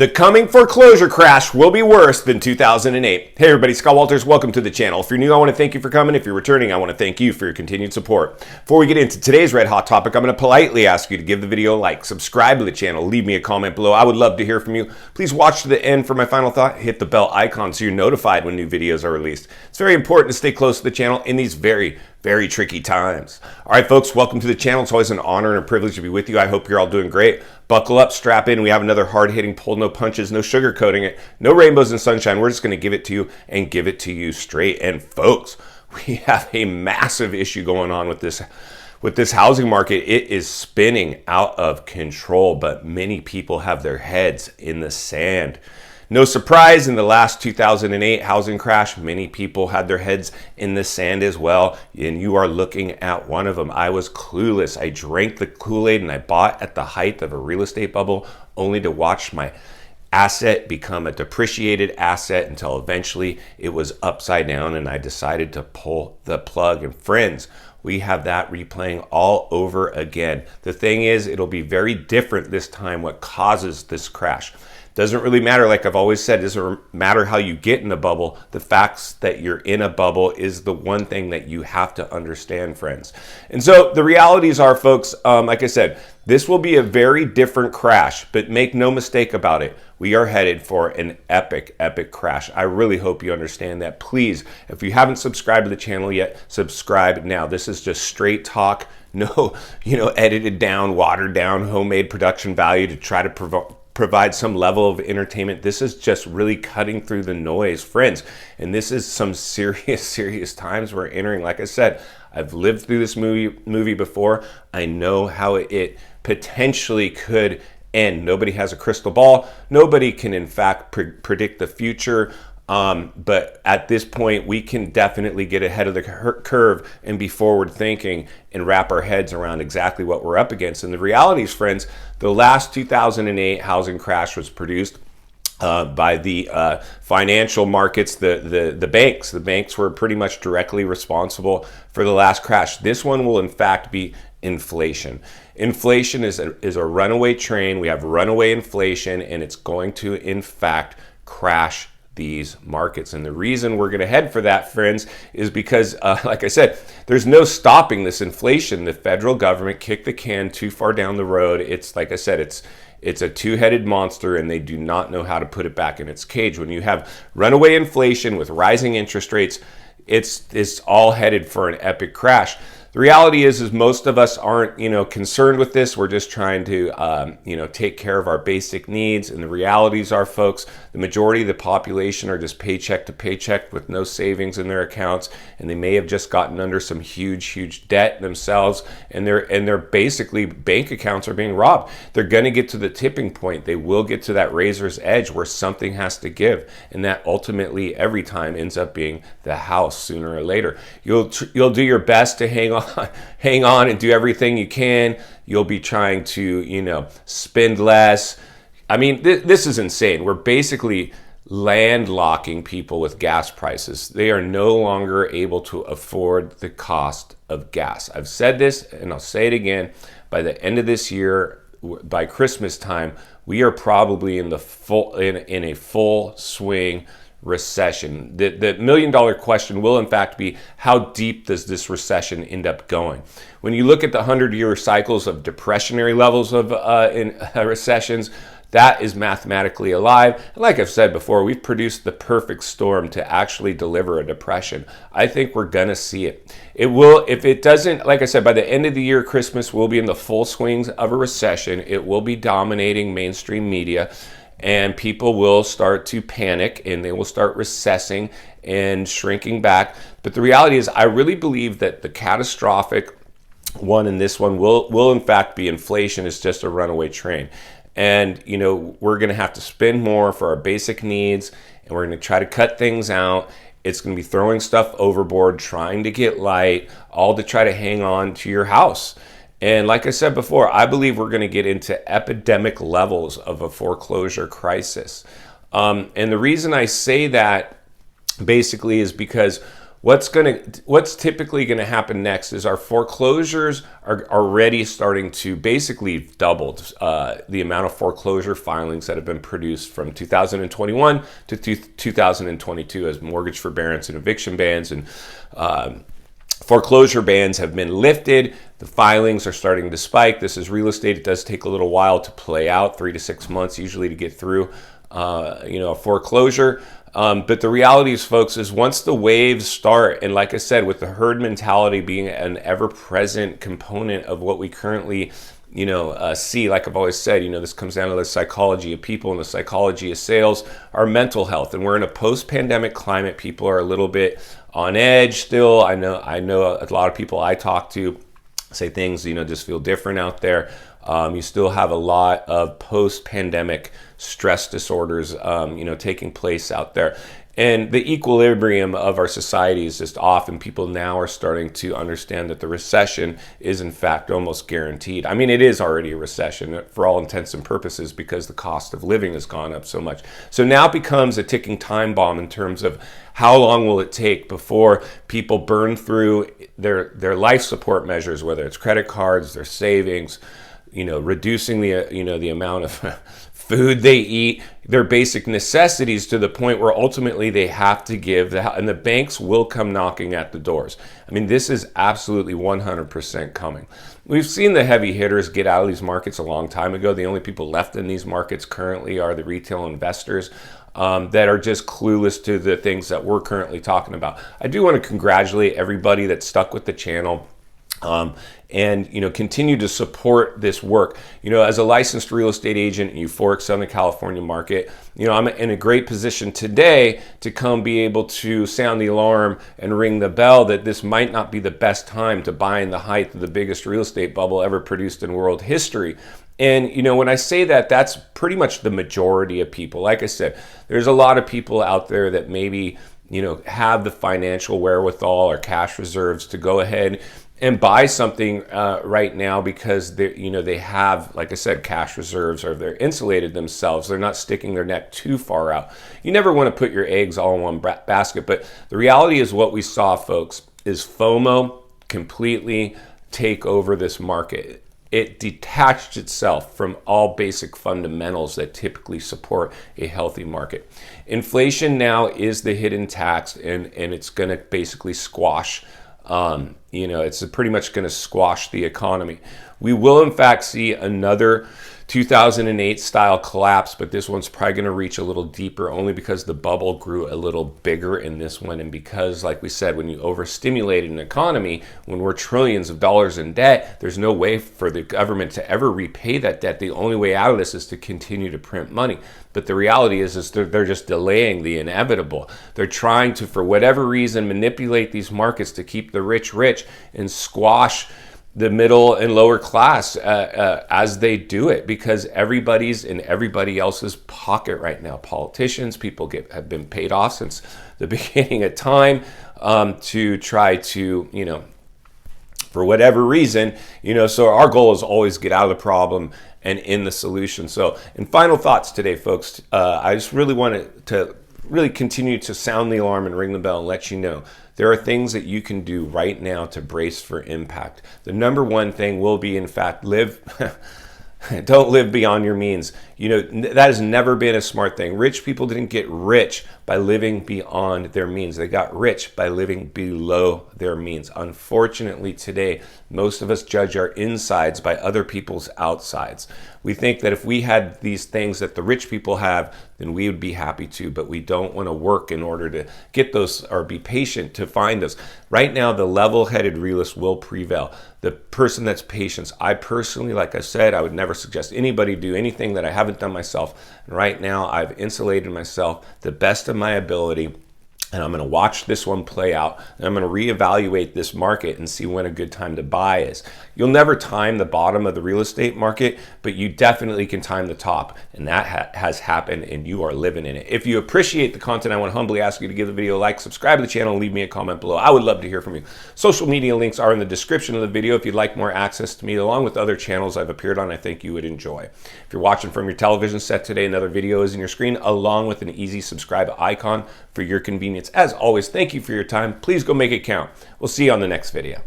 The coming foreclosure crash will be worse than 2008. Hey everybody, Scott Walters, welcome to the channel. If you're new, I want to thank you for coming. If you're returning, I want to thank you for your continued support. Before we get into today's red hot topic, I'm going to politely ask you to give the video a like, subscribe to the channel, leave me a comment below. I would love to hear from you. Please watch to the end for my final thought. Hit the bell icon so you're notified when new videos are released. It's very important to stay close to the channel in these very tricky times. All right, folks, welcome to the channel. It's always an honor and a privilege to be with you. I hope you're all doing great. Buckle up, strap in. We have another hard-hitting pull, no punches, no sugarcoating it, no rainbows and sunshine. We're just going to give it to you and give it to you straight. And folks, we have a massive issue going on with this housing market. It is spinning out of control, but many people have their heads in the sand. No surprise, in the last 2008 housing crash, many people had their heads in the sand as well, and you are looking at one of them. I was clueless. I drank the Kool-Aid and I bought at the height of a real estate bubble, only to watch my asset become a depreciated asset until eventually it was upside down and I decided to pull the plug. And friends, we have that replaying all over again. The thing is, it'll be very different this time what causes this crash. Doesn't really matter, like I've always said, it doesn't matter how you get in a bubble. The facts that you're in a bubble is the one thing that you have to understand, friends. And so the realities are, folks, like I said, this will be a very different crash, but make no mistake about it. We are headed for an epic crash. I really hope you understand that. Please, if you haven't subscribed to the channel yet, subscribe now. This is just straight talk, no, edited down, watered down, homemade production value to try to provide some level of entertainment. This is just really cutting through the noise, friends. And this is some serious times we're entering. Like I said, I've lived through this movie before. I know how it potentially could end. Nobody has a crystal ball. Nobody can, in fact, predict the future. But at this point, we can definitely get ahead of the curve and be forward thinking and wrap our heads around exactly what we're up against. And the reality is, friends, the last 2008 housing crash was produced by the financial markets, the banks. The banks were pretty much directly responsible for the last crash. This one will, in fact, be inflation. Inflation is a runaway train. We have runaway inflation, and it's going to, in fact, crash these markets. And the reason we're going to head for that, friends, is because, like I said, there's no stopping this inflation. The federal government kicked the can too far down the road. It's, like I said, it's a two-headed monster, and they do not know how to put it back in its cage. When you have runaway inflation with rising interest rates, it's all headed for an epic crash. The reality is most of us aren't, concerned with this. We're just trying to, take care of our basic needs. And the realities are, folks, the majority of the population are just paycheck to paycheck with no savings in their accounts, and they may have just gotten under some huge debt themselves, and they're basically, bank accounts are being robbed. They're going to get to the tipping point. They will get to that razor's edge where something has to give, and that ultimately every time ends up being the house sooner or later. You'll do your best to hang on and do everything you can. You'll be trying to, spend less. I mean, this is insane. We're basically landlocking people with gas prices. They are no longer able to afford the cost of gas. I've said this and I'll say it again. By the end of this year, by Christmas time, we are probably in a full swing recession. The million-dollar question will, in fact, be how deep does this recession end up going? When you look at the 100-year cycles of depressionary levels of recessions, that is mathematically alive. And like I've said before, we've produced the perfect storm to actually deliver a depression. I think we're gonna see it. It will, if it doesn't, like I said, by the end of the year, Christmas will be in the full swings of a recession. It will be dominating mainstream media, and people will start to panic and they will start recessing and shrinking back. But the reality is, I really believe that the catastrophic one in this one will in fact be inflation. Is just a runaway train. And, we're going to have to spend more for our basic needs, and we're going to try to cut things out. It's going to be throwing stuff overboard, trying to get light, all to try to hang on to your house. And like I said before, I believe we're going to get into epidemic levels of a foreclosure crisis. And the reason I say that basically is because What's typically gonna happen next is our foreclosures are already starting to basically doubled the amount of foreclosure filings that have been produced from 2021 to 2022 as mortgage forbearance and eviction bans and foreclosure bans have been lifted. The filings are starting to spike. This is real estate. It does take a little while to play out, 3 to 6 months usually to get through a foreclosure. But the reality is, folks, is once the waves start, and like I said, with the herd mentality being an ever-present component of what we currently, see, like I've always said, this comes down to the psychology of people and the psychology of sales, our mental health. And we're in a post-pandemic climate. People are a little bit on edge still. I know a lot of people I talk to say things, just feel different out there. You still have a lot of post-pandemic stress disorders, taking place out there. And the equilibrium of our society is just off, and people now are starting to understand that the recession is in fact almost guaranteed. I mean, it is already a recession for all intents and purposes because the cost of living has gone up so much. So now it becomes a ticking time bomb in terms of how long will it take before people burn through their life support measures, whether it's credit cards, their savings, reducing the amount of food they eat, their basic necessities, to the point where ultimately they have to give and the banks will come knocking at the doors. I mean, this is absolutely 100% coming. We've seen the heavy hitters get out of these markets a long time ago. The only people left in these markets currently are the retail investors that are just clueless to the things that we're currently talking about. I do want to congratulate everybody that stuck with the channel. And continue to support this work. As a licensed real estate agent in euphoric Southern California market, I'm in a great position today to come be able to sound the alarm and ring the bell that this might not be the best time to buy in the height of the biggest real estate bubble ever produced in world history. And when I say that, that's pretty much the majority of people. Like I said, there's a lot of people out there that maybe have the financial wherewithal or cash reserves to go ahead and buy something right now because they have, like I said, cash reserves, or they're insulated themselves. They're not sticking their neck too far out. You never want to put your eggs all in one basket, but the reality is what we saw, folks, is FOMO completely take over this market. It detached itself from all basic fundamentals that typically support a healthy market. Inflation now is the hidden tax, and it's going to basically squash it's pretty much going to squash the economy. We will, in fact, see another 2008 style collapse, but this one's probably going to reach a little deeper only because the bubble grew a little bigger in this one. And because, like we said, when you overstimulate an economy, when we're trillions of dollars in debt, there's no way for the government to ever repay that debt. The only way out of this is to continue to print money. But the reality is they're just delaying the inevitable. They're trying to, for whatever reason, manipulate these markets to keep the rich rich and squash the middle and lower class as they do it, because everybody's in everybody else's pocket right now. Politicians, people have been paid off since the beginning of time to try to, for whatever reason, so our goal is always get out of the problem and in the solution. So, in final thoughts today, folks, I just really wanted to continue to sound the alarm and ring the bell and let you know there are things that you can do right now to brace for impact. The number one thing will be, in fact, don't live beyond your means. That has never been a smart thing. Rich people didn't get rich by living beyond their means. They got rich by living below their means. Unfortunately, today, most of us judge our insides by other people's outsides. We think that if we had these things that the rich people have, then we would be happy too, but we don't want to work in order to get those or be patient to find those. Right now, the level-headed realist will prevail. The person that's patient. I personally, like I said, I would never suggest anybody do anything that I haven't done myself. And right now, I've insulated myself the best of my ability, and I'm going to watch this one play out, and I'm going to reevaluate this market and see when a good time to buy is. You'll never time the bottom of the real estate market, but you definitely can time the top, and that has happened, and you are living in it. If you appreciate the content, I want to humbly ask you to give the video a like, subscribe to the channel, and leave me a comment below. I would love to hear from you. Social media links are in the description of the video if you'd like more access to me, along with other channels I've appeared on I think you would enjoy. If you're watching from your television set today, another video is in your screen, along with an easy subscribe icon for your convenience. convenience. As always, thank you for your time. Please go make it count. We'll see you on the next video.